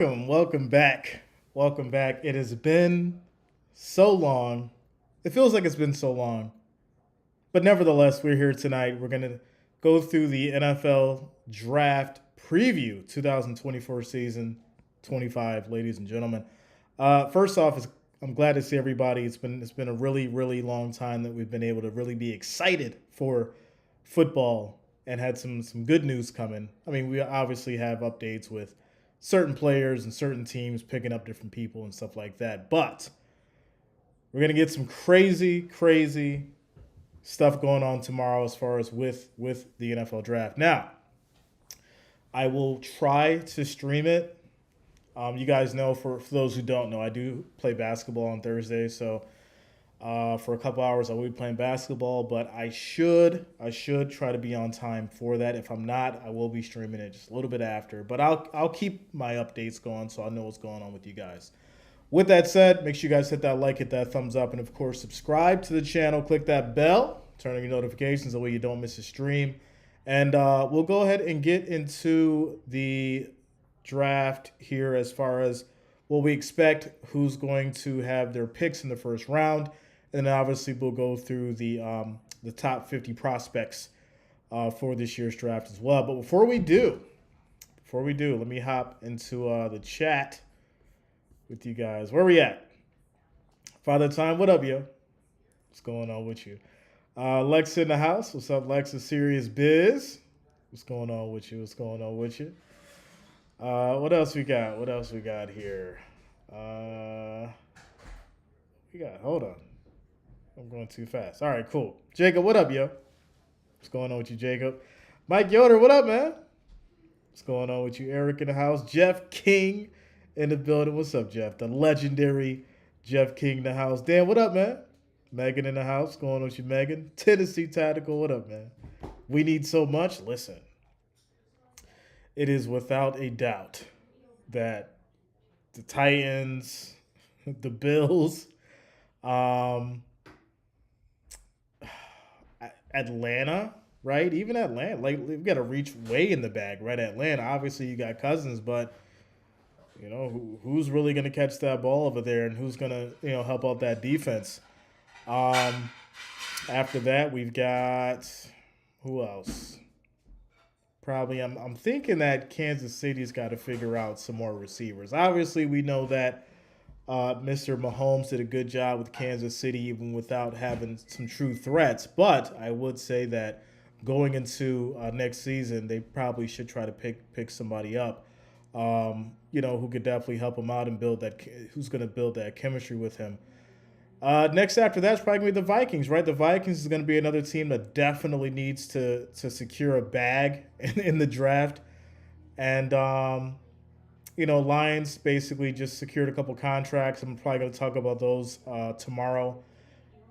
Welcome back. Welcome back. It has been so long. It feels like it's been so long. But nevertheless, we're here tonight. We're going to go through the NFL Draft Preview 2024 season 25, ladies and gentlemen. First off, I'm glad to see everybody. It's been a really long time that we've been able to really be excited for football and had some good news coming. I mean, we obviously have updates with certain players and certain teams picking up different people and stuff like that. But we're gonna get some crazy stuff going on tomorrow as far as with the NFL draft. Now, I will try to stream it. You guys know, for those who don't know, I do play basketball on Thursday, so for a couple hours I will be playing basketball. But I should try to be on time for that. If I'm not, I will be streaming it just a little bit after. But I'll keep my updates going so I know what's going on with you guys. With that said, make sure you guys hit that like, hit that thumbs up, and of course subscribe to the channel. Click that bell, turn on your notifications, that way you don't miss a stream. And we'll go ahead and get into the draft here as far as what we expect, who's going to have their picks in the first round, and then obviously we'll go through the top 50 prospects for this year's draft as well. But before we do, let me hop into the chat with you guys. Where we at? Father Time, what up, yo? What's going on with you? Lex in the house. What's up, Lex? A Serious Biz. What's going on with you? What's going on with you? What else we got? What else we got here? Hold on. I'm going too fast. All right, cool. Jacob, what up, yo? What's going on with you, Jacob? Mike Yoder, what up, man? What's going on with you? Eric in the house. Jeff King in the building. What's up, Jeff? The legendary Jeff King in the house. Dan, what up, man? Megan in the house. What's going on with you, Megan? Tennessee Tactical, what up, man? We need so much. Listen, it is without a doubt that the Titans, the Bills, Atlanta, right? Even Atlanta, like we've got to reach way in the bag, right? Atlanta, obviously you got Cousins, but who's really going to catch that ball over there, and who's going to help out that defense? After that, we've got who else? Probably, I'm thinking that Kansas City's got to figure out some more receivers. Obviously, we know that Mr. Mahomes did a good job with Kansas City even without having some true threats. But I would say that going into next season, they probably should try to pick somebody up, who could definitely help him out and who's going to build that chemistry with him. Next after that's probably going to be the Vikings, right? The Vikings is going to be another team that definitely needs to secure a bag in the draft. And Lions basically just secured a couple contracts. I'm probably going to talk about those tomorrow.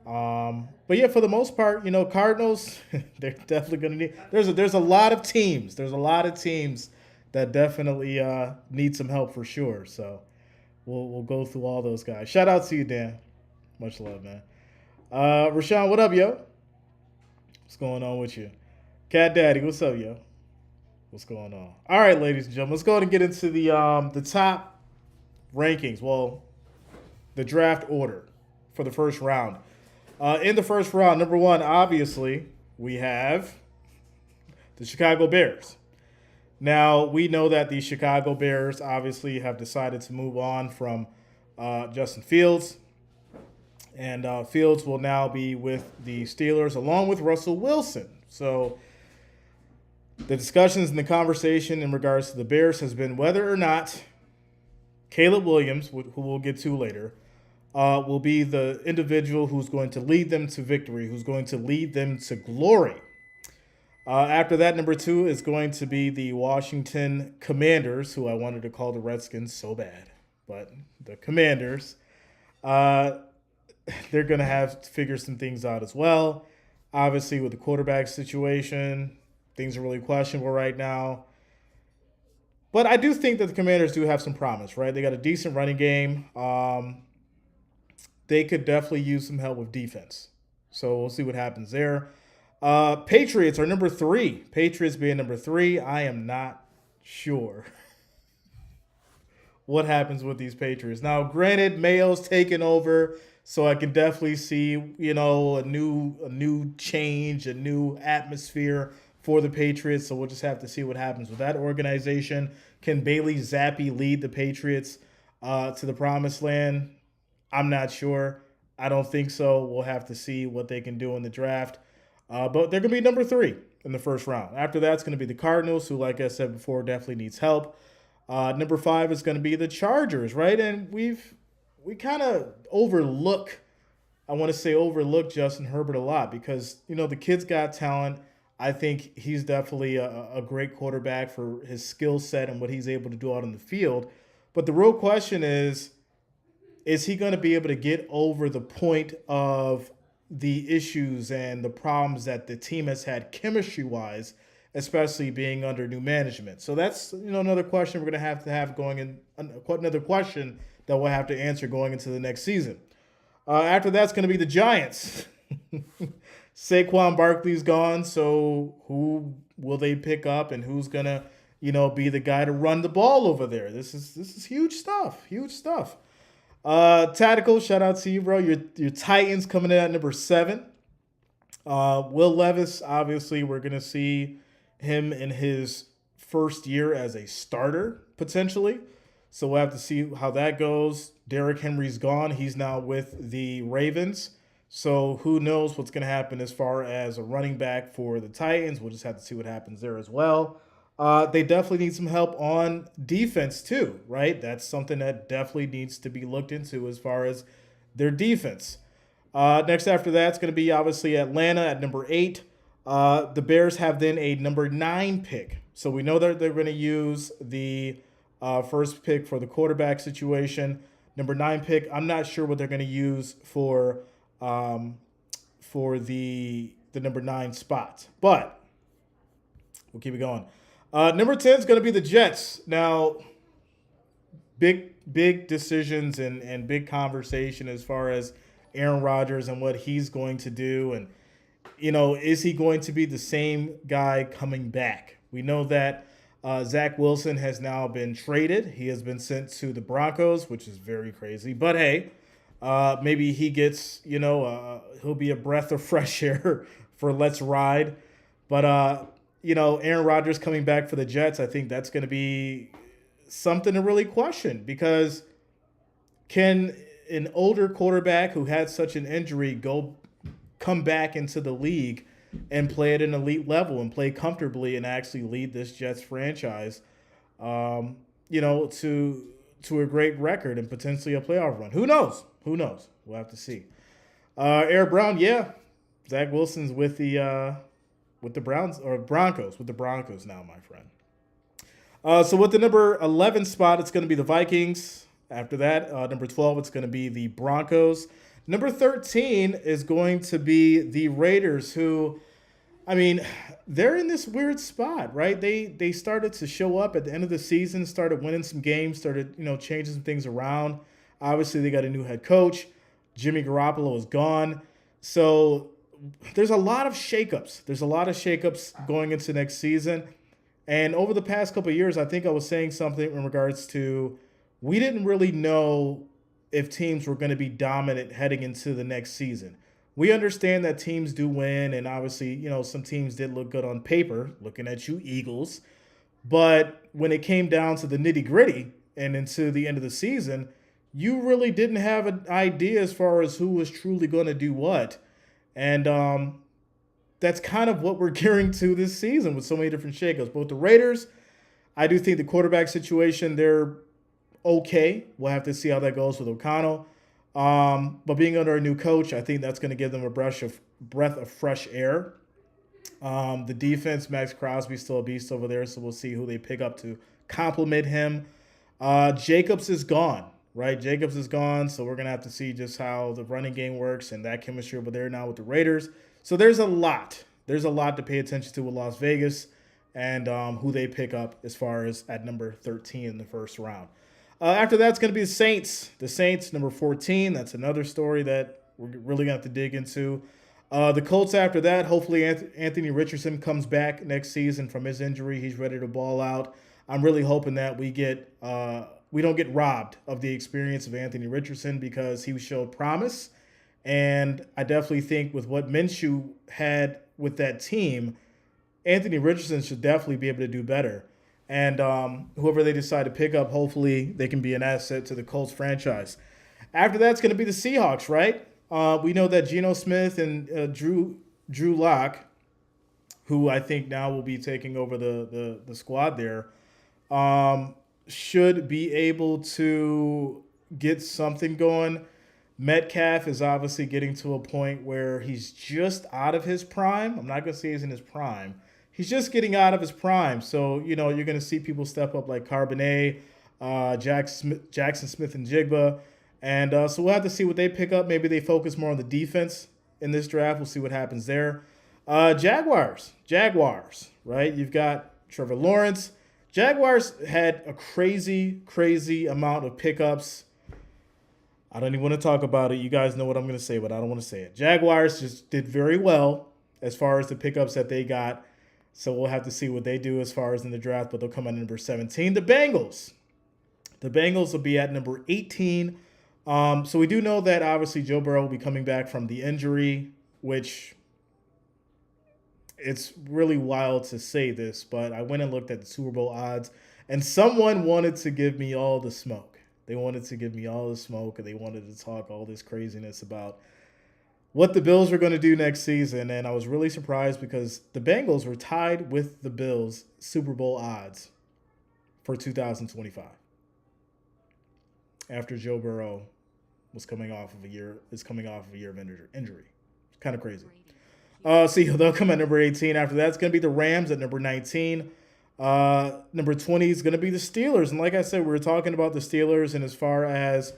But yeah, for the most part, Cardinals, they're definitely going to need. There's a lot of teams. There's a lot of teams that definitely need some help for sure. So we'll go through all those guys. Shout out to you, Dan. Much love, man. Rashawn, what up, yo? What's going on with you? Cat Daddy, what's up, yo? What's going on? All right, ladies and gentlemen, let's go ahead and get into the top rankings. Well, the draft order for the first round. In the first round, number one, obviously, we have the Chicago Bears. Now, we know that the Chicago Bears obviously have decided to move on from Justin Fields. And Fields will now be with the Steelers along with Russell Wilson. So the discussions and the conversation in regards to the Bears has been whether or not Caleb Williams, who we'll get to later, will be the individual who's going to lead them to victory, who's going to lead them to glory. After that, number two is going to be the Washington Commanders, who I wanted to call the Redskins so bad, but the Commanders. They're going to have to figure some things out as well. Obviously, with the quarterback situation, things are really questionable right now. But I do think that the Commanders do have some promise, right? They got a decent running game. They could definitely use some help with defense. So we'll see what happens there. Patriots are number three. Patriots being number three, I am not sure what happens with these Patriots. Now, granted, Mayo's taken over, so I can definitely see, a new change, a new atmosphere for the Patriots. So we'll just have to see what happens with that organization. Can Bailey Zappi lead the Patriots to the promised land? I'm not sure. I don't think so. We'll have to see what they can do in the draft. But they're going to be number 3 in the first round. After that, it's going to be the Cardinals, who, like I said before, definitely needs help. Number 5 is going to be the Chargers, right? And we kind of overlook Justin Herbert a lot because, the kid's got talent. I think he's definitely a great quarterback for his skill set and what he's able to do out on the field. But the real question is he going to be able to get over the point of the issues and the problems that the team has had chemistry-wise, especially being under new management? So that's, another question we're going to have going in, another question that we'll have to answer going into the next season. After that's going to be the Giants. Saquon Barkley's gone, so who will they pick up and who's going to, be the guy to run the ball over there? This is huge stuff. Huge stuff. Tactical, shout out to you, bro. Your Titans coming in at number 7. Will Levis, obviously, we're going to see him in his first year as a starter, potentially. So we'll have to see how that goes. Derrick Henry's gone. He's now with the Ravens. So who knows what's going to happen as far as a running back for the Titans. We'll just have to see what happens there as well. They definitely need some help on defense too, right? That's something that definitely needs to be looked into as far as their defense. Next after that, it's going to be obviously Atlanta at number 8. The Bears have then a number 9 pick. So we know that they're going to use the first pick for the quarterback situation. Number 9 pick, I'm not sure what they're going to use for the number 9 spot. But we'll keep it going. Number 10 is going to be the Jets. Now, big decisions and big conversation as far as Aaron Rodgers and what he's going to do. And, is he going to be the same guy coming back? We know that Zach Wilson has now been traded. He has been sent to the Broncos, which is very crazy. But, hey, maybe he gets, he'll be a breath of fresh air for Let's Ride. But, Aaron Rodgers coming back for the Jets, I think that's going to be something to really question, because can an older quarterback who had such an injury come back into the league and play at an elite level and play comfortably and actually lead this Jets franchise, to a great record and potentially a playoff run? Who knows? We'll have to see. Eric Brown, yeah. Zach Wilson's with the Broncos now, my friend. So with the number 11 spot, it's going to be the Vikings. After that, number 12, it's going to be the Broncos. Number 13 is going to be the Raiders, who, they're in this weird spot, right? They started to show up at the end of the season, started winning some games, started, changing some things around. Obviously, they got a new head coach. Jimmy Garoppolo is gone. So there's a lot of shakeups. There's a lot of shakeups going into next season. And over the past couple of years, I think I was saying something in regards to we didn't really know if teams were going to be dominant heading into the next season. We understand that teams do win, and obviously, some teams did look good on paper, looking at you, Eagles. But when it came down to the nitty-gritty and into the end of the season, you really didn't have an idea as far as who was truly going to do what. And that's kind of what we're gearing to this season with so many different shakeups. Both the Raiders, I do think the quarterback situation, they're okay. We'll have to see how that goes with O'Connell. But being under a new coach, I think that's going to give them a breath of fresh air. The defense, Max Crosby's still a beast over there, so we'll see who they pick up to complement him. Jacobs is gone, right? Jacobs is gone, so we're going to have to see just how the running game works and that chemistry over there now with the Raiders. So there's a lot. There's a lot to pay attention to with Las Vegas and who they pick up as far as at number 13 in the first round. After that, it's going to be the Saints. The Saints, number 14. That's another story that we're really going to have to dig into. The Colts after that, hopefully Anthony Richardson comes back next season from his injury. He's ready to ball out. I'm really hoping that we get we don't get robbed of the experience of Anthony Richardson because he showed promise. And I definitely think with what Minshew had with that team, Anthony Richardson should definitely be able to do better. And whoever they decide to pick up, hopefully they can be an asset to the Colts franchise. After that's going to be the Seahawks, right? We know that Geno Smith and Drew Lock, who I think now will be taking over the squad there, should be able to get something going. Metcalf is obviously getting to a point where he's just out of his prime. I'm not going to say he's in his prime. He's just getting out of his prime. So, you're going to see people step up like Carbonet, Jackson Smith and Jigba. And so we'll have to see what they pick up. Maybe they focus more on the defense in this draft. We'll see what happens there. Jaguars, right? You've got Trevor Lawrence. Jaguars had a crazy amount of pickups. I don't even want to talk about it. You guys know what I'm going to say, but I don't want to say it. Jaguars just did very well as far as the pickups that they got. So we'll have to see what they do as far as in the draft, but they'll come at number 17. The Bengals will be at number 18. So we do know that obviously Joe Burrow will be coming back from the injury, which it's really wild to say this, but I went and looked at the Super Bowl odds, and someone wanted to give me all the smoke. They wanted to give me all the smoke, and they wanted to talk all this craziness about what the Bills were going to do next season. And I was really surprised because the Bengals were tied with the Bills' Super Bowl odds for 2025 after Joe Burrow was coming off of a year of injury. Kind of crazy. So they'll come at number 18. After that, it's going to be the Rams at number 19. Number 20 is going to be the Steelers. And like I said, we were talking about the Steelers, and as far as,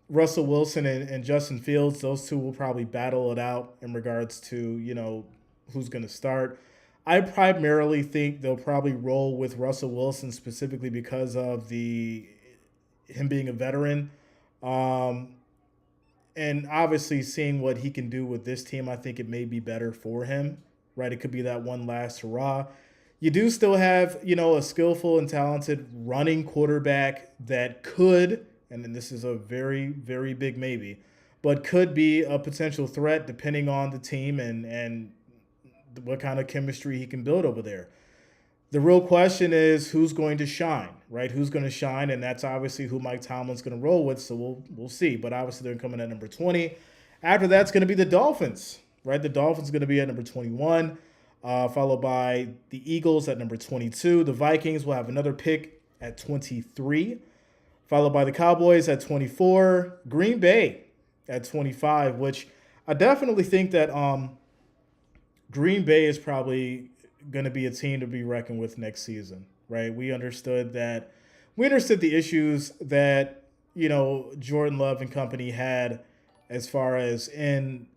Russell Wilson and Justin Fields, those two will probably battle it out in regards to, who's going to start. I primarily think they'll probably roll with Russell Wilson specifically because of him being a veteran. And obviously seeing what he can do with this team, I think it may be better for him, right? It could be that one last hurrah. You do still have, a skillful and talented running quarterback that could, and then this is a very, very big maybe, but could be a potential threat depending on the team and what kind of chemistry he can build over there. The real question is who's going to shine, right? Who's going to shine, and that's obviously who Mike Tomlin's going to roll with, so we'll see. But obviously they're coming at number 20. After that's going to be the Dolphins, right? The Dolphins are going to be at number 21. Followed by the Eagles at number 22. The Vikings will have another pick at 23, followed by the Cowboys at 24. Green Bay at 25, which I definitely think that Green Bay is probably going to be a team to be reckoned with next season, right? We understood the issues that, Jordan Love and company had as far as in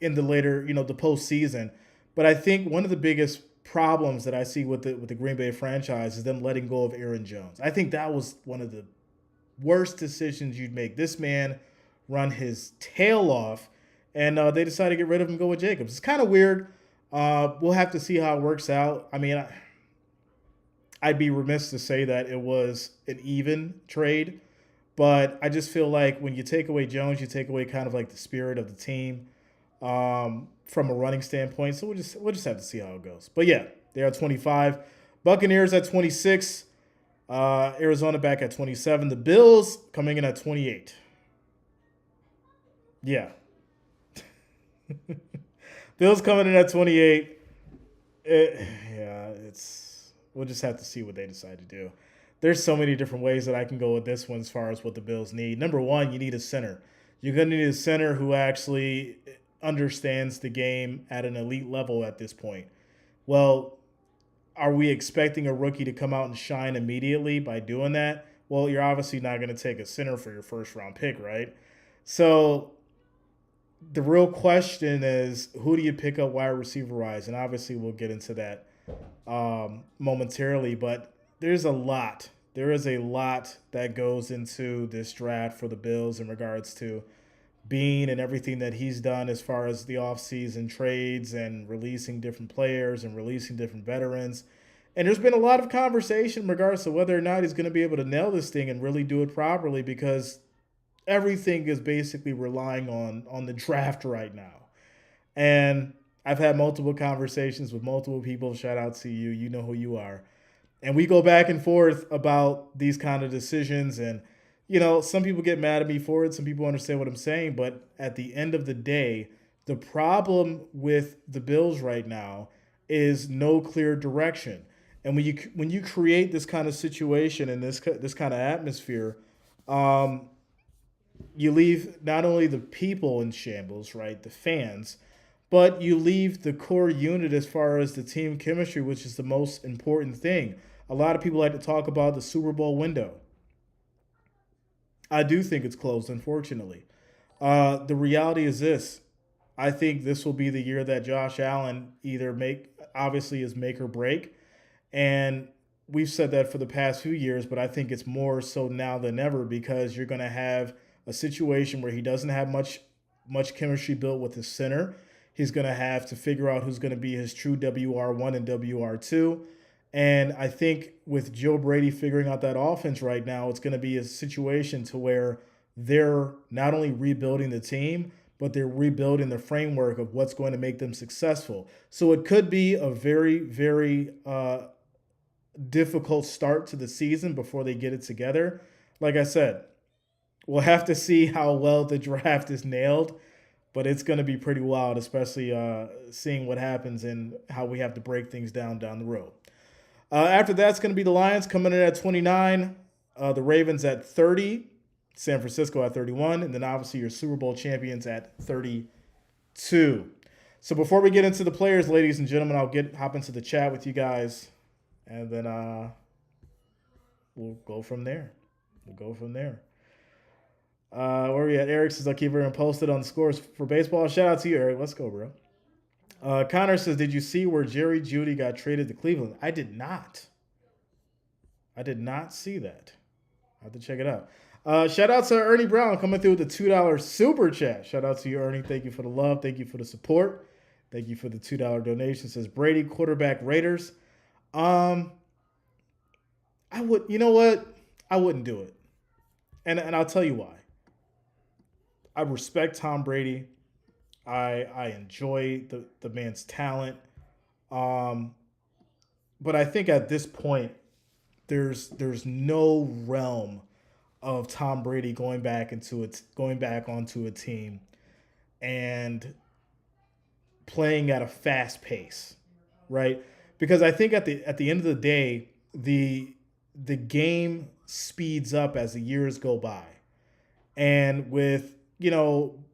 the later, the postseason. But I think one of the biggest problems that I see with the Green Bay franchise is them letting go of Aaron Jones. I think that was one of the worst decisions you'd make. This man run his tail off, and they decided to get rid of him and go with Jacobs. It's kind of weird. We'll have to see how it works out. I mean, I'd be remiss to say that it was an even trade, but I just feel like when you take away Jones, you take away kind of like the spirit of the team. From a running standpoint. So we'll just have to see how it goes. But yeah, they're at 25. Buccaneers at 26. Arizona back at 27. The Bills coming in at 28. Yeah. Bills coming in at 28. We'll just have to see what they decide to do. There's so many different ways that I can go with this one as far as what the Bills need. Number one, you need a center. You're going to need a center who actually understands the game at an elite level at this point. Well, are we expecting a rookie to come out and shine immediately by doing that? Well, you're obviously not going to take a center for your first round pick, right? So the real question is, who do you pick up wide receiver-wise? And obviously we'll get into that momentarily, but there's a lot. There is a lot that goes into this draft for the Bills in regards to Bean and everything that he's done as far as the offseason trades and releasing different players and releasing different veterans. And there's been a lot of conversation in regards to whether or not he's going to be able to nail this thing and really do it properly, because everything is basically relying on the draft right now. And I've had multiple conversations with multiple people. Shout out to you. You know who you are. And we go back and forth about these kind of decisions. And, some people get mad at me for it. Some people understand what I'm saying. But at the end of the day, the problem with the Bills right now is no clear direction. And when you create this kind of situation and this kind of atmosphere, you leave not only the people in shambles, right, the fans, but you leave the core unit as far as the team chemistry, which is the most important thing. A lot of people like to talk about the Super Bowl window. I do think it's closed, unfortunately. The reality is this. I think this will be the year that Josh Allen obviously is make or break. And we've said that for the past few years, but I think it's more so now than ever, because you're going to have a situation where he doesn't have much chemistry built with his center. He's going to have to figure out who's going to be his true WR1 and WR2. And I think with Joe Brady figuring out that offense right now, it's going to be a situation to where they're not only rebuilding the team, but they're rebuilding the framework of what's going to make them successful. So it could be a very, very difficult start to the season before they get it together. Like I said, we'll have to see how well the draft is nailed, but it's going to be pretty wild, especially seeing what happens and how we have to break things down the road. After that, it's going to be the Lions coming in at 29, the Ravens at 30, San Francisco at 31, and then obviously your Super Bowl champions at 32. So before we get into the players, ladies and gentlemen, I'll hop into the chat with you guys, and then we'll go from there. Where are we at? Eric says, I'll keep everyone posted on the scores for baseball. Shout out to you, Eric. Let's go, bro. Connor says, did you see where Jerry Jeudy got traded to Cleveland? I did not see that. I have to check it out. Shout out to Ernie Brown coming through with the $2 super chat. Shout out to you, Ernie. Thank you for the love. Thank you for the support. Thank you for the $2 donation. Says Brady, quarterback, Raiders. I wouldn't do it. And I'll tell you why. I respect Tom Brady. I enjoy the man's talent. But I think at this point, there's no realm of Tom Brady going back onto a team and playing at a fast pace, right? Because I think at the end of the day, the game speeds up as the years go by. And with,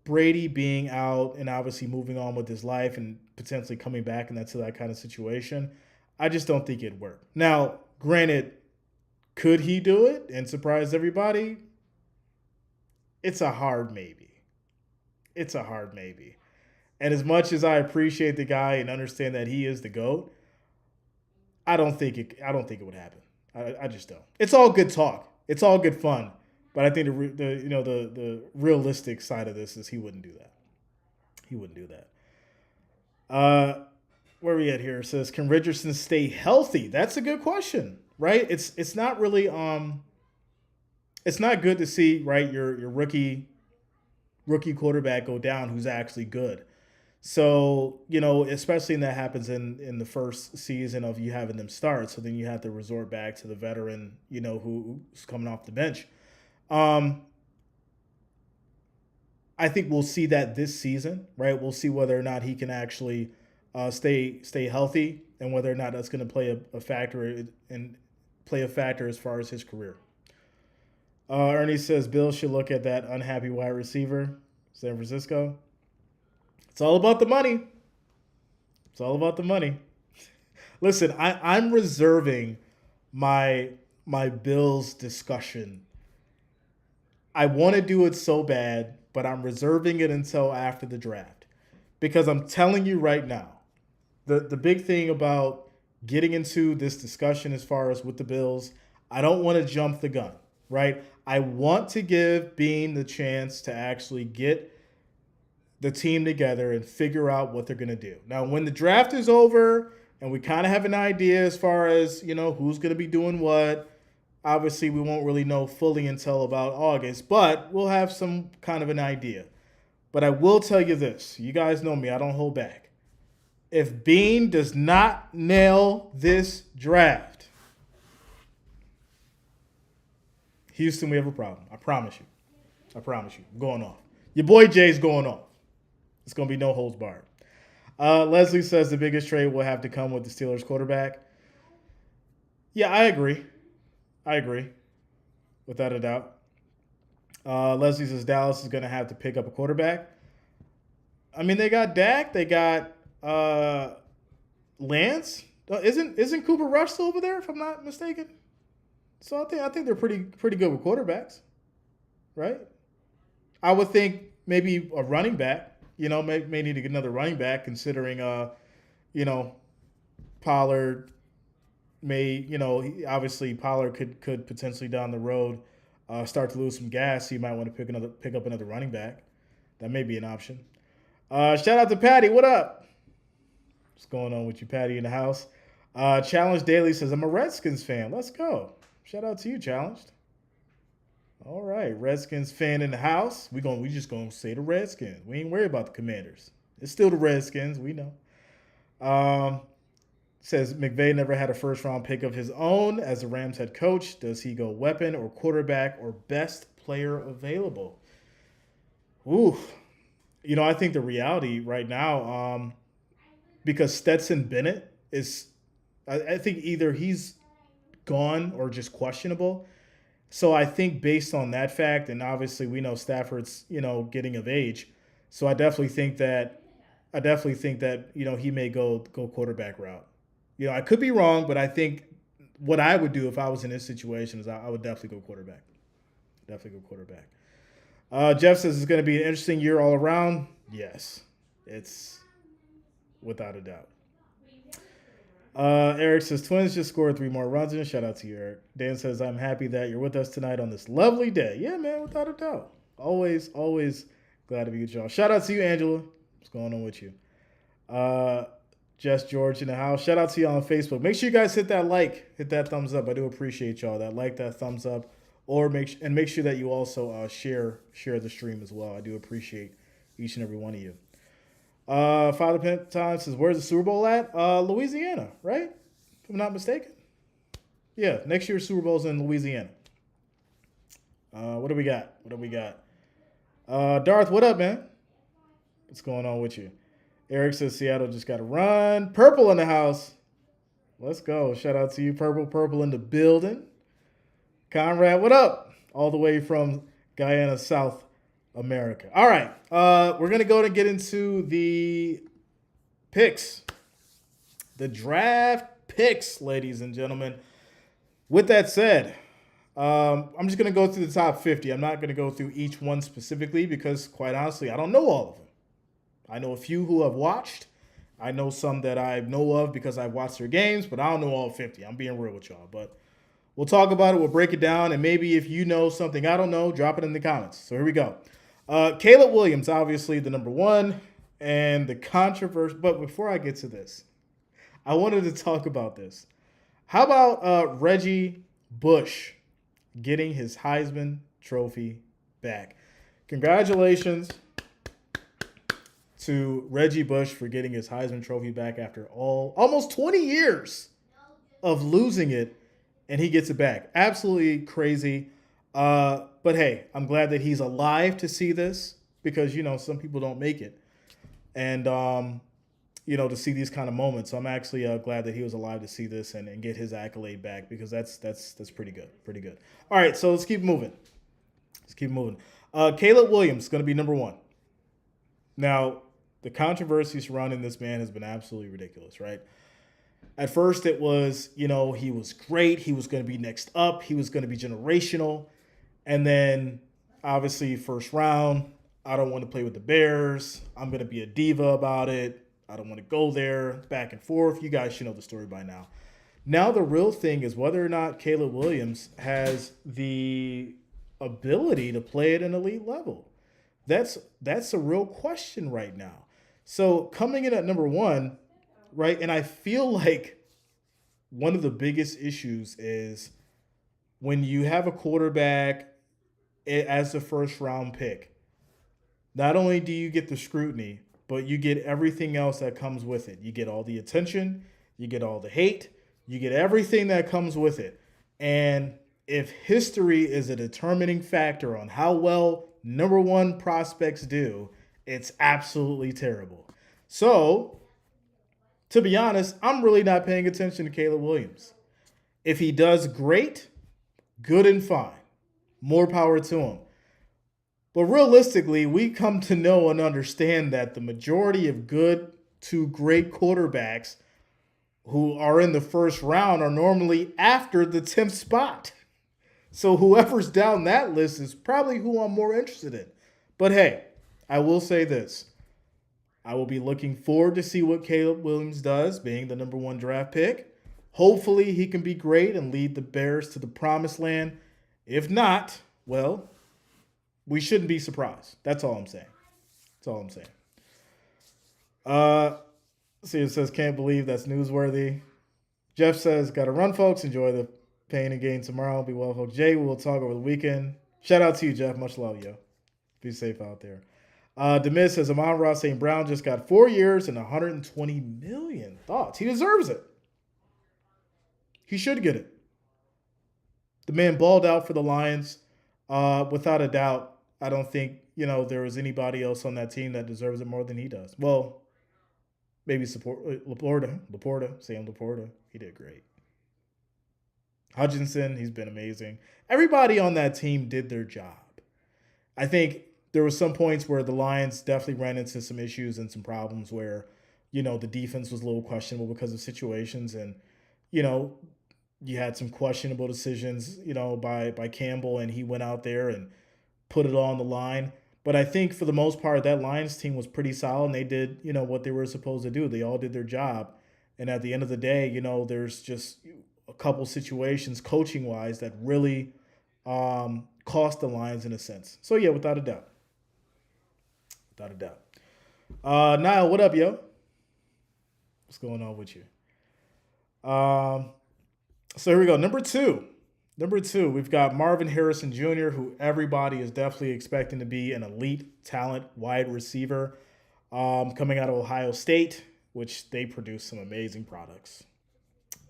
Brady being out and obviously moving on with his life and potentially coming back into that kind of situation, I just don't think it'd work. Now, granted, could he do it and surprise everybody? It's a hard maybe. And as much as I appreciate the guy and understand that he is the GOAT, I don't think it would happen. I just don't. It's all good talk. It's all good fun. But I think the realistic side of this is he wouldn't do that. Where are we at here? It says, can Richardson stay healthy? That's a good question, right? It's not really it's not good to see, right, your rookie quarterback go down who's actually good. So, especially when that happens in the first season of you having them start. So then you have to resort back to the veteran, who's coming off the bench. I think we'll see that this season, right? We'll see whether or not he can actually stay healthy and whether or not that's going to play a factor as far as his career. Ernie says Bill should look at that unhappy wide receiver, San Francisco. It's all about the money. Listen, I'm reserving my Bills discussion. I want to do it so bad, but I'm reserving it until after the draft. Because I'm telling you right now, the big thing about getting into this discussion as far as with the Bills, I don't want to jump the gun, right? I want to give Bean the chance to actually get the team together and figure out what they're going to do. Now, when the draft is over and we kind of have an idea as far as, who's going to be doing what. Obviously, we won't really know fully until about August, but we'll have some kind of an idea. But I will tell you this. You guys know me. I don't hold back. If Bean does not nail this draft, Houston, we have a problem. I promise you. I'm going off. Your boy Jay's going off. It's going to be no holds barred. Leslie says the biggest trade will have to come with the Steelers quarterback. Yeah, I agree. Without a doubt. Leslie says Dallas is going to have to pick up a quarterback. I mean, they got Dak. They got Lance. Isn't Cooper Rush still over there, if I'm not mistaken? So I think they're pretty good with quarterbacks, right? I would think maybe a running back. May need to get another running back, considering Pollard obviously Pollard could potentially down the road start to lose some gas. So you might want to pick up another running back. That may be an option. Shout out to Patty. What up? What's going on with you, Patty, in the house? Challenge Daily says, I'm a Redskins fan. Let's go. Shout out to you, Challenged. All right, Redskins fan in the house. We just gonna say the Redskins. We ain't worried about the Commanders. It's still the Redskins. We know. Says McVay never had a first-round pick of his own as the Rams head coach. Does he go weapon or quarterback or best player available? Ooh. I think the reality right now, because Stetson Bennett is, I think either he's gone or just questionable. So I think based on that fact, and obviously we know Stafford's, getting of age. So I definitely think that he may go quarterback route. I could be wrong, but I think what I would do if I was in this situation is I would definitely go quarterback. Jeff says it's going to be an interesting year all around. Yes, it's without a doubt. Eric says Twins just scored 3 more runs in. Shout out to you, Eric. Dan says I'm happy that you're with us tonight on this lovely day. Yeah, man, without a doubt. Always glad to be with y'all. Shout out to you, Angela. What's going on with you? Jess George in the house. Shout out to y'all on Facebook. Make sure you guys hit that thumbs up. I do appreciate y'all. That thumbs up, or make sure that you also share the stream as well. I do appreciate each and every one of you. Father Penton says, where's the Super Bowl at? Louisiana, right? If I'm not mistaken. Yeah, next year's Super Bowl's in Louisiana. What do we got? Darth, what up, man? What's going on with you? Eric says Seattle just got to run. Purple in the house. Let's go. Shout out to you, Purple in the building. Conrad, what up? All the way from Guyana, South America. All right. We're going to go and get into the picks. The draft picks, ladies and gentlemen. With that said, I'm just going to go through the top 50. I'm not going to go through each one specifically because, quite honestly, I don't know all of them. I know a few who have watched. I know some that I know of because I've watched their games, but I don't know all 50. I'm being real with y'all. But we'll talk about it. We'll break it down. And maybe if you know something I don't know, drop it in the comments. So here we go. Caleb Williams, obviously the number one. And the controversy. But before I get to this, I wanted to talk about this. How about Reggie Bush getting his Heisman Trophy back? Congratulations to Reggie Bush for getting his Heisman Trophy back after almost 20 years of losing it, and he gets it back. Absolutely crazy. But hey, I'm glad that he's alive to see this because, some people don't make it. And, to see these kind of moments. So I'm actually glad that he was alive to see this and get his accolade back because that's pretty good. Pretty good. All right, so let's keep moving. Caleb Williams is going to be number one. Now, the controversy surrounding this man has been absolutely ridiculous, right? At first, it was, he was great. He was going to be next up. He was going to be generational. And then, obviously, first round, I don't want to play with the Bears. I'm going to be a diva about it. I don't want to go there. Back and forth. You guys should know the story by now. Now, the real thing is whether or not Caleb Williams has the ability to play at an elite level. That's a real question right now. So coming in at number one, right? And I feel like one of the biggest issues is when you have a quarterback as the first round pick, not only do you get the scrutiny, but you get everything else that comes with it. You get all the attention, you get all the hate, you get everything that comes with it. And if history is a determining factor on how well number one prospects do, it's absolutely terrible. So, to be honest, I'm really not paying attention to Caleb Williams. If he does great, good and fine. More power to him. But realistically, we come to know and understand that the majority of good to great quarterbacks who are in the first round are normally after the 10th spot. So whoever's down that list is probably who I'm more interested in. But hey, I will say this. I will be looking forward to see what Caleb Williams does, being the number one draft pick. Hopefully he can be great and lead the Bears to the promised land. If not, well, we shouldn't be surprised. That's all I'm saying. That's all I'm saying. See, it says, can't believe that's newsworthy. Jeff says, got to run, folks. Enjoy the pain and gain tomorrow. Be well, folks. Jay, we'll talk over the weekend. Shout out to you, Jeff. Much love, yo. Be safe out there. Demiz says, Amon-Ra St. Brown just got 4 years and $120 million. Thoughts? He deserves it. He should get it. The man balled out for the Lions. Without a doubt, I don't think, there was anybody else on that team that deserves it more than he does. Well, maybe Sam Laporta. He did great. Hutchinson, he's been amazing. Everybody on that team did their job. I think there were some points where the Lions definitely ran into some issues and some problems where, the defense was a little questionable because of situations. And, you had some questionable decisions, by Campbell, and he went out there and put it all on the line. But I think for the most part, that Lions team was pretty solid, and they did, what they were supposed to do. They all did their job. And at the end of the day, there's just a couple situations coaching-wise that really cost the Lions in a sense. So, yeah, without a doubt. Without a doubt. Niall, what up, yo? What's going on with you? So here we go. Number two, we've got Marvin Harrison Jr., who everybody is definitely expecting to be an elite talent wide receiver coming out of Ohio State, which they produce some amazing products.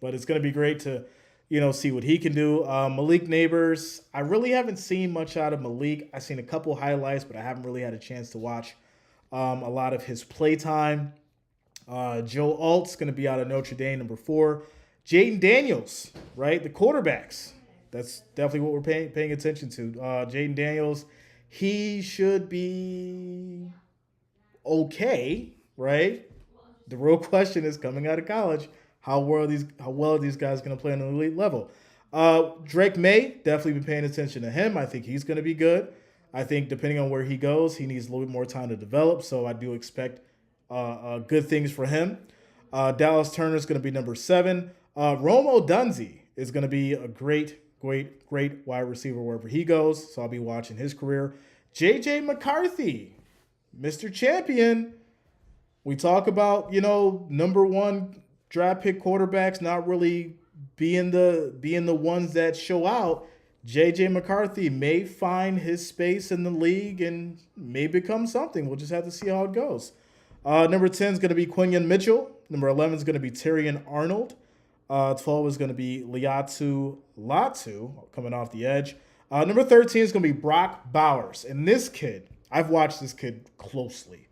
But it's going to be great to, see what he can do. Malik Neighbors, I really haven't seen much out of Malik. I've seen a couple highlights, but I haven't really had a chance to watch a lot of his playtime. Joe Alt's going to be out of Notre Dame, number 4. Jaden Daniels, right? The quarterbacks. That's definitely what we're paying attention to. Jaden Daniels, he should be okay, right? The real question is, coming out of college, how well are these guys going to play on an elite level? Drake May, definitely been paying attention to him. I think he's going to be good. I think depending on where he goes, he needs a little bit more time to develop. So I do expect good things for him. Dallas Turner is going to be number 7. Rome Odunze is going to be a great wide receiver wherever he goes. So I'll be watching his career. J.J. McCarthy, Mr. Champion. We talk about, number 1 draft pick quarterbacks not really being the ones that show out. J.J. McCarthy may find his space in the league and may become something. We'll just have to see how it goes. Number 10 is going to be Quinyon Mitchell. Number 11 is going to be Terrion Arnold. 12 is going to be Liatu Latu coming off the edge. Number 13 is going to be Brock Bowers. And this kid, I've watched this kid closely.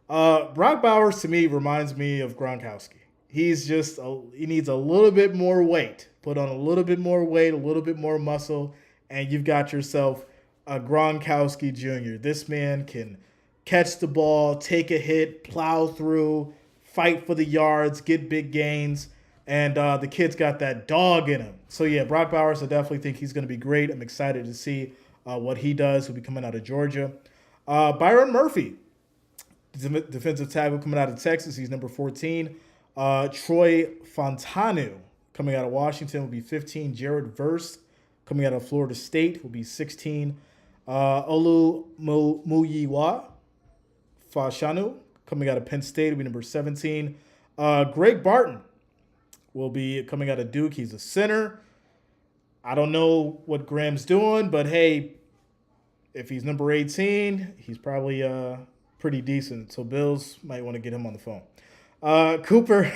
Brock Bowers, to me, reminds me of Gronkowski. He needs a little bit more weight. Put on a little bit more weight, a little bit more muscle, and you've got yourself a Gronkowski Jr. This man can catch the ball, take a hit, plow through, fight for the yards, get big gains. And the kid's got that dog in him. So, yeah, Brock Bowers, I definitely think he's going to be great. I'm excited to see what he does. He'll be coming out of Georgia. Byron Murphy, defensive tackle coming out of Texas. He's number 14. Troy Fontanu coming out of Washington will be 15. Jared Verse coming out of Florida State will be 16. Olu Muyiwa Fashanu coming out of Penn State will be number 17. Greg Barton will be coming out of Duke. He's a center. I don't know what Graham's doing, but hey, if he's number 18, he's probably pretty decent. So Bills might want to get him on the phone. Cooper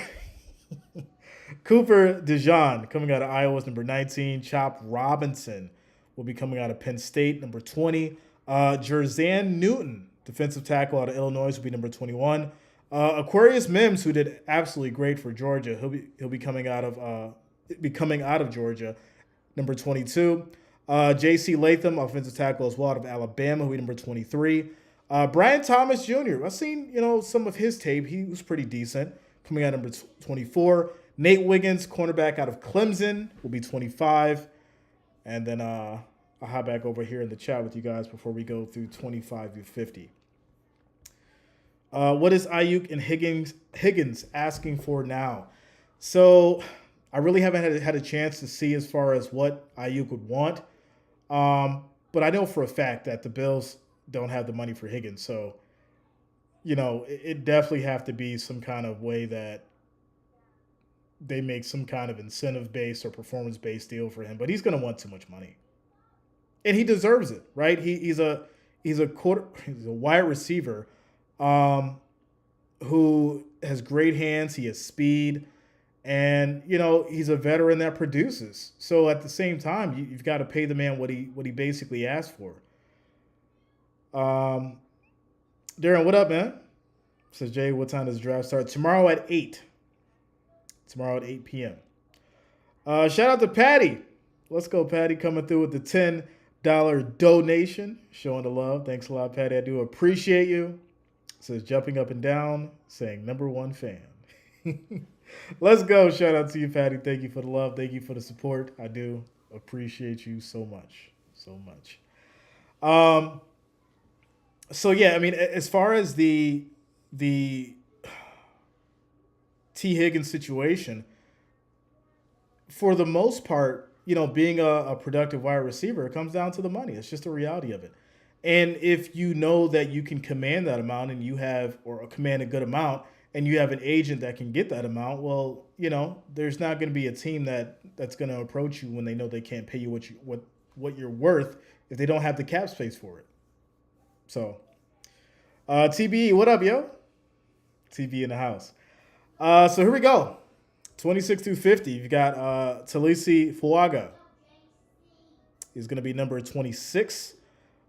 DeJean coming out of Iowa is number 19. Chop Robinson will be coming out of Penn State, number 20. Jerzan Newton, defensive tackle out of Illinois, will be number 21. Aquarius Mims, who did absolutely great for Georgia, he'll be coming out of Georgia, number 22. J.C. Latham, offensive tackle as well out of Alabama, who be number 23. Brian Thomas Jr., I've seen some of his tape. He was pretty decent, coming out number 24. Nate Wiggins, cornerback out of Clemson, will be 25. And then I'll hop back over here in the chat with you guys before we go through 25 through 50. What is Ayuk and Higgins asking for now? So I really haven't had a chance to see as far as what Ayuk would want. But I know for a fact that the Bills don't have the money for Higgins. So, it definitely have to be some kind of way that they make some kind of incentive-based or performance-based deal for him. But he's going to want too much money. And he deserves it, right? He's a wide receiver who has great hands. He has speed. And, he's a veteran that produces. So at the same time, you've got to pay the man what he basically asked for. Darren, what up, man? Says Jay, what time does the draft start? Tomorrow at 8. Tomorrow at 8 p.m. Shout out to Patty. Let's go, Patty, coming through with the $10 donation. Showing the love. Thanks a lot, Patty. I do appreciate you. Says jumping up and down, saying number one fan. Let's go. Shout out to you, Patty. Thank you for the love. Thank you for the support. I do appreciate you so much. So much. So, yeah, I mean, as far as the T. Higgins situation, for the most part, being a productive wide receiver, it comes down to the money. It's just the reality of it. And if you know that you can command that amount and command a good amount, and you have an agent that can get that amount, well, there's not going to be a team that's going to approach you when they know they can't pay you what you're worth if they don't have the cap space for it. So, TBE, what up, yo? TB in the house. So here we go. 26 through 50. You've got Talisi Fuaga. He's going to be number 26.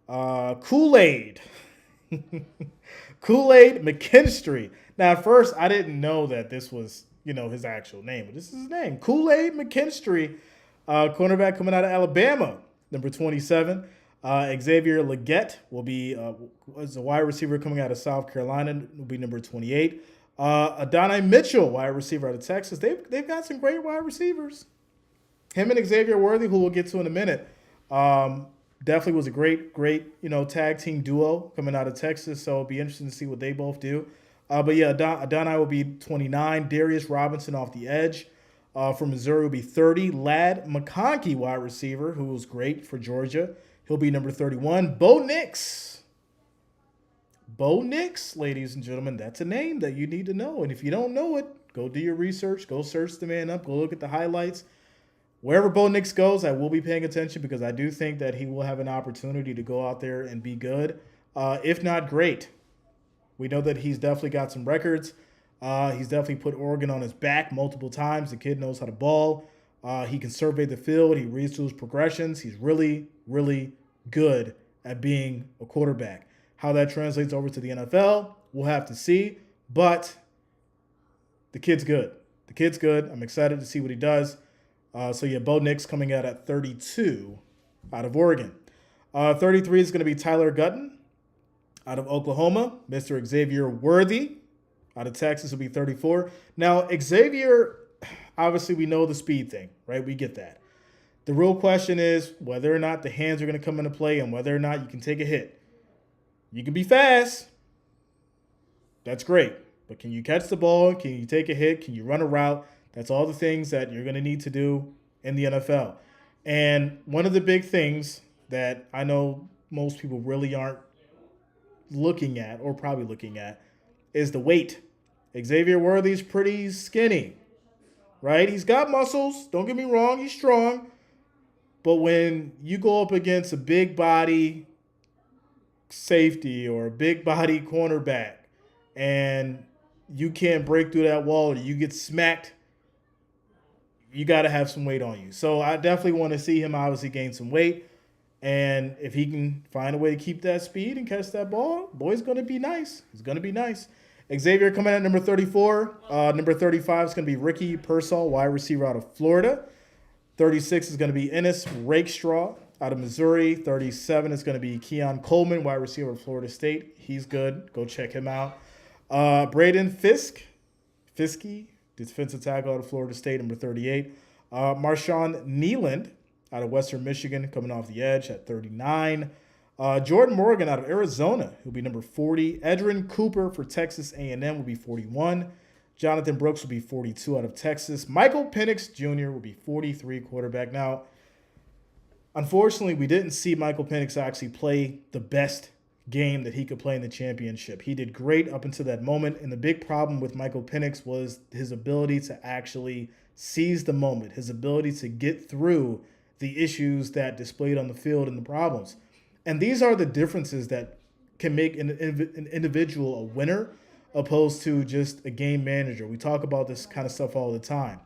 Kool-Aid. Kool-Aid McKinstry. Now, at first, I didn't know that this was, his actual name. But this is his name. Kool-Aid McKinstry, cornerback coming out of Alabama, number 27. Xavier Legette will be as a wide receiver coming out of South Carolina, will be number 28. Adonai Mitchell, wide receiver out of Texas. They've got some great wide receivers. Him and Xavier Worthy, who we'll get to in a minute, definitely was a great tag team duo coming out of Texas. So it'll be interesting to see what they both do. But yeah, Adonai will be 29. Darius Robinson off the edge from Missouri will be 30. Ladd McConkey, wide receiver, who was great for Georgia. He'll be number 31. Bo Nix, ladies and gentlemen, that's a name that you need to know. And if you don't know it, go do your research. Go search the man up. Go look at the highlights. Wherever Bo Nix goes, I will be paying attention because I do think that he will have an opportunity to go out there and be good, if not great. We know that he's definitely got some records. He's definitely put Oregon on his back multiple times. The kid knows how to ball. He can survey the field. He reads through his progressions. He's really, really good at being a quarterback. How that translates over to the NFL, we'll have to see. But the kid's good. I'm excited to see what he does. So, yeah, Bo Nix coming out at 32 out of Oregon. 33 is going to be Tyler Gutton out of Oklahoma. Mr. Xavier Worthy out of Texas will be 34. Now, Xavier, obviously we know the speed thing, right? We get that. The real question is whether or not the hands are going to come into play and whether or not you can take a hit. You can be fast. That's great. But can you catch the ball? Can you take a hit? Can you run a route? That's all the things that you're going to need to do in the NFL. And one of the big things that I know most people really aren't looking at or probably looking at is the weight. Xavier Worthy's pretty skinny, right? He's got muscles. Don't get me wrong. He's strong. But when you go up against a big body safety or a big body cornerback and you can't break through that wall or you get smacked, you got to have some weight on you. So I definitely want to see him obviously gain some weight. And if he can find a way to keep that speed and catch that ball, boy's going to be nice. He's going to be nice. Xavier coming at number 34. Number 35 is going to be Ricky Pearsall, wide receiver out of Florida. 36 is going to be Ennis Rakestraw out of Missouri. 37 is going to be Keon Coleman, wide receiver of Florida State. He's good. Go check him out. Braden Fiskey, defensive tackle out of Florida State, number 38. Marshawn Nealand out of Western Michigan, coming off the edge at 39. Jordan Morgan out of Arizona, who'll be number 40. Edrin Cooper for Texas A&M will be 41. Jonathan Brooks will be 42 out of Texas. Michael Penix Jr. will be 43 quarterback. Now, unfortunately, we didn't see Michael Penix actually play the best game that he could play in the championship. He did great up until that moment, and the big problem with Michael Penix was his ability to actually seize the moment, his ability to get through the issues that displayed on the field and the problems. And these are the differences that can make an individual a winner opposed to just a game manager. We talk about this kind of stuff all the time.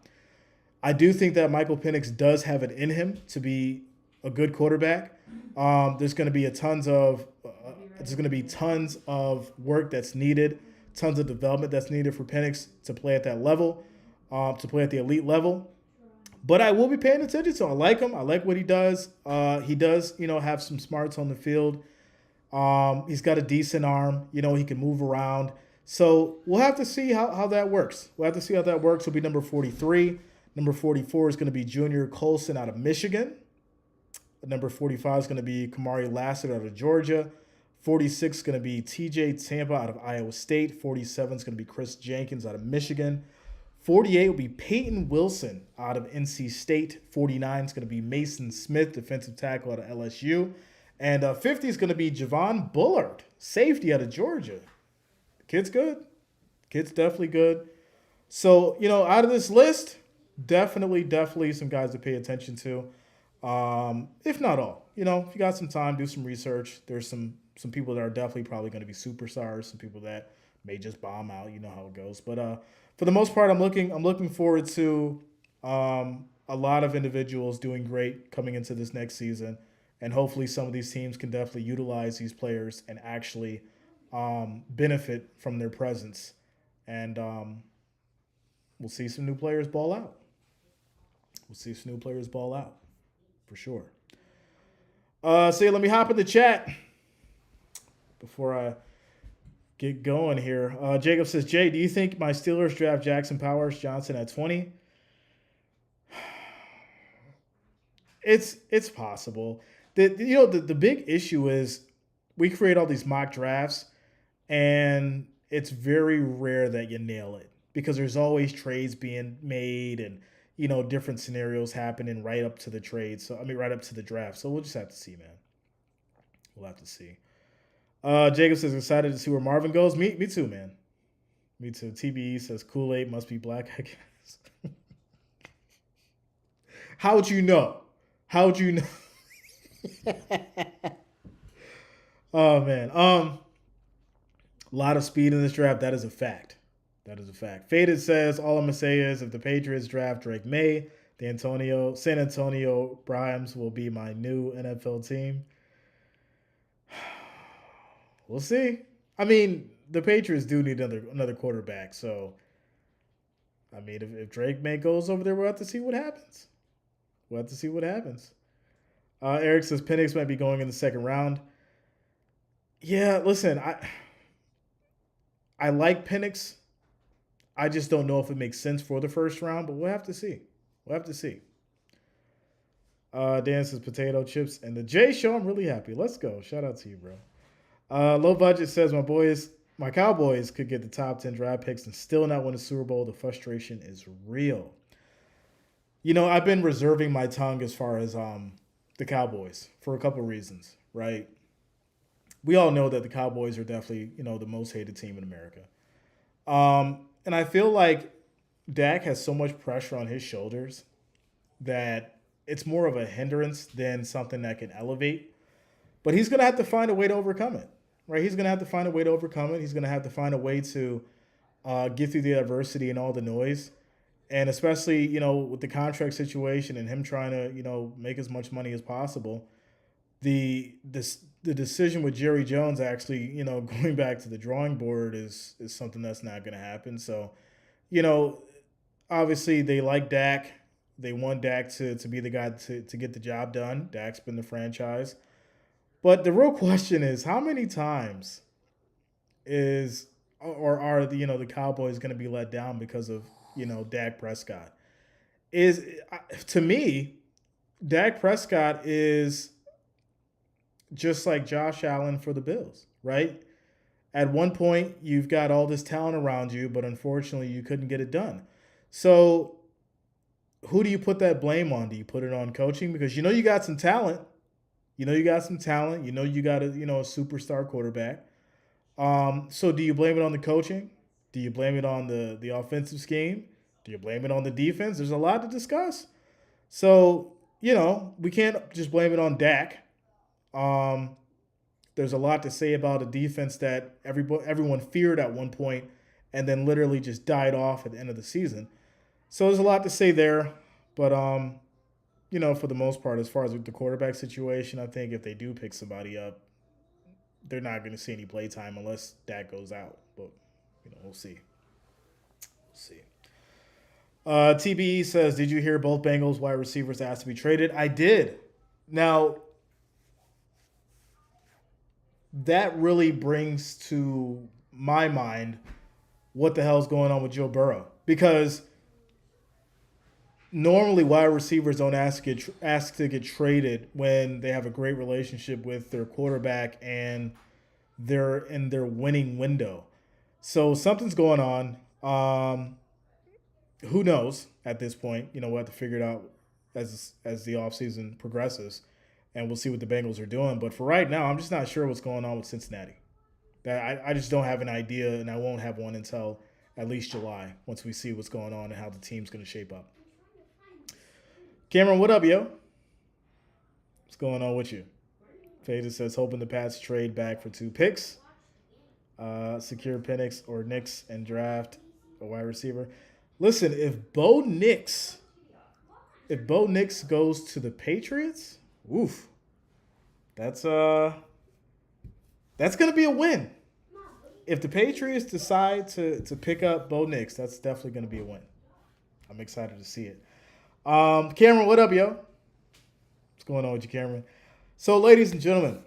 I do think that Michael Penix does have it in him to be a good quarterback. There's going to be tons of work that's needed, tons of development that's needed for Penix to play at that level, to play at the elite level. But I will be paying attention to him. I like him. I like what he does. He does, have some smarts on the field. He's got a decent arm. He can move around. So we'll have to see how that works. He'll be number 43. Number 44 is going to be Junior Colson out of Michigan. Number 45 is going to be Kamari Lassiter out of Georgia. 46 is going to be TJ Tampa out of Iowa State. 47 is going to be Chris Jenkins out of Michigan. 48 will be Peyton Wilson out of NC State. 49 is going to be Mason Smith, defensive tackle out of LSU. And 50 is going to be Javon Bullard, safety out of Georgia. Kid's good. Kid's definitely good. So, out of this list, definitely some guys to pay attention to. If not all. If you got some time, do some research. There's some people that are definitely probably going to be superstars, some people that may just bomb out. You know how it goes. But for the most part, I'm looking forward to a lot of individuals doing great coming into this next season. And hopefully some of these teams can definitely utilize these players and actually benefit from their presence. And we'll see some new players ball out. For sure. So let me hop in the chat before I get going here. Jacob says, Jay, do you think my Steelers draft Jackson Powers Johnson at 20? It's possible. The big issue is we create all these mock drafts, and it's very rare that you nail it because there's always trades being made and different scenarios happening right up to the trade. Right up to the draft. So we'll just have to see, man. We'll have to see. Jacob says, excited to see where Marvin goes. Me too, man. Me too. TBE says Kool-Aid must be black, I guess. How'd you know? Oh, man. A lot of speed in this draft. That is a fact. Faded says, all I'm going to say is if the Patriots draft Drake May, San Antonio Brahms will be my new NFL team. We'll see. The Patriots do need another quarterback. So, if Drake May goes over there, we'll have to see what happens. Eric says Penix might be going in the second round. Yeah, listen, I like Penix. I just don't know if it makes sense for the first round, but we'll have to see. Dan says potato chips and the J Show. I'm really happy. Let's go. Shout out to you, bro. Low budget says my Cowboys could get the top 10 draft picks and still not win a Super Bowl. The frustration is real. I've been reserving my tongue as far as the Cowboys for a couple of reasons, right? We all know that the Cowboys are definitely, the most hated team in America. And I feel like Dak has so much pressure on his shoulders that it's more of a hindrance than something that can elevate. But he's going to have to find a way to overcome it, right? He's going to have to find a way to overcome it. He's going to have to find a way to get through the adversity and all the noise. And especially, with the contract situation and him trying to, make as much money as possible, the decision with Jerry Jones actually, going back to the drawing board is something that's not going to happen. So, you know, obviously they like Dak. They want Dak to be the guy to get the job done. Dak's been the franchise. But the real question is, how many times is or are the Cowboys going to be let down because of Dak Prescott? To me, Dak Prescott is just like Josh Allen for the Bills, right? At one point, you've got all this talent around you, but unfortunately, you couldn't get it done. So, who do you put that blame on? Do you put it on coaching? Because you got some talent. You got some talent. You got a superstar quarterback. So do you blame it on the coaching? Do you blame it on the offensive scheme? Do you blame it on the defense? There's a lot to discuss. So, we can't just blame it on Dak. There's a lot to say about a defense that everyone feared at one point and then literally just died off at the end of the season. So there's a lot to say there. But, for the most part, as far as the quarterback situation, I think if they do pick somebody up, they're not going to see any play time unless Dak goes out. But, we'll see. TBE says, did you hear both Bengals wide receivers asked to be traded? I did. Now, that really brings to my mind what the hell's going on with Joe Burrow. Because normally wide receivers don't ask to get traded when they have a great relationship with their quarterback and they're in their winning window. So something's going on. Who knows at this point? We'll have to figure it out as the offseason progresses, and we'll see what the Bengals are doing. But for right now, I'm just not sure what's going on with Cincinnati. I just don't have an idea, and I won't have one until at least July, once we see what's going on and how the team's going to shape up. Cameron, what up, yo? What's going on with you? Fader says, hoping the Pats trade back for 2 picks. Secure Penix or Nix and draft a wide receiver. Listen, if Bo Nix goes to the Patriots, oof, that's gonna be a win. If the Patriots decide to pick up Bo Nix, that's definitely gonna be a win. I'm excited to see it. Cameron, what up, yo? What's going on with you, Cameron? So, ladies and gentlemen,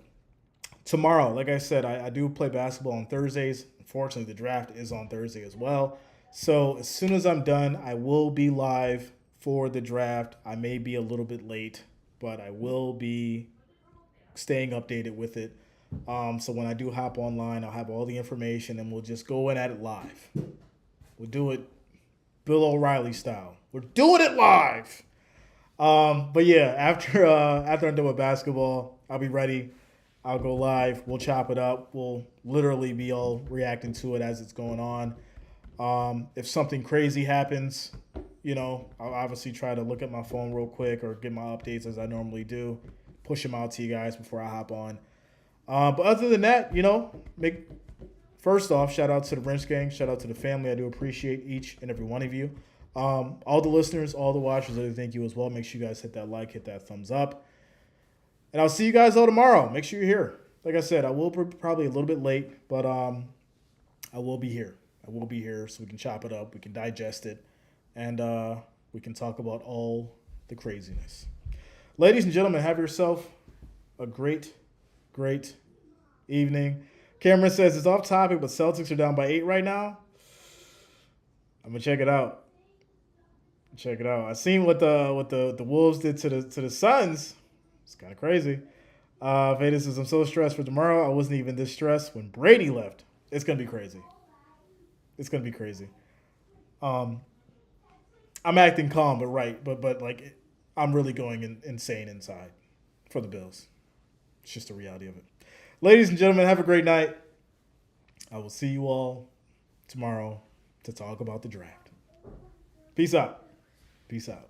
tomorrow, like I said, I do play basketball on Thursdays. Unfortunately, the draft is on Thursday as well. So as soon as I'm done, I will be live for the draft. I may be a little bit late, but I will be staying updated with it. So when I do hop online, I'll have all the information and we'll just go in at it live. We'll do it Bill O'Reilly style. We're doing it live. But yeah, after I'm done with basketball, I'll be ready. I'll go live. We'll chop it up. We'll literally be all reacting to it as it's going on. If something crazy happens, I'll obviously try to look at my phone real quick or get my updates as I normally do, push them out to you guys before I hop on. But other than that, first off, shout out to the Wrench Gang, shout out to the family. I do appreciate each and every one of you. All the listeners, all the watchers, I do thank you as well. Make sure you guys hit that like, hit that thumbs up. And I'll see you guys all tomorrow. Make sure you're here. Like I said, I will probably a little bit late, but I will be here. I will be here so we can chop it up, we can digest it, and we can talk about all the craziness. Ladies and gentlemen, have yourself a great, great evening. Cameron says it's off topic, but Celtics are down by 8 right now. I'm gonna check it out. I seen what the Wolves did to the Suns. It's kind of crazy. Vader says I'm so stressed for tomorrow. I wasn't even this stressed when Brady left. It's gonna be crazy. I'm acting calm, but like I'm really going insane inside for the Bills. It's just the reality of it. Ladies and gentlemen, have a great night. I will see you all tomorrow. to talk about the draft. Peace out. Peace out.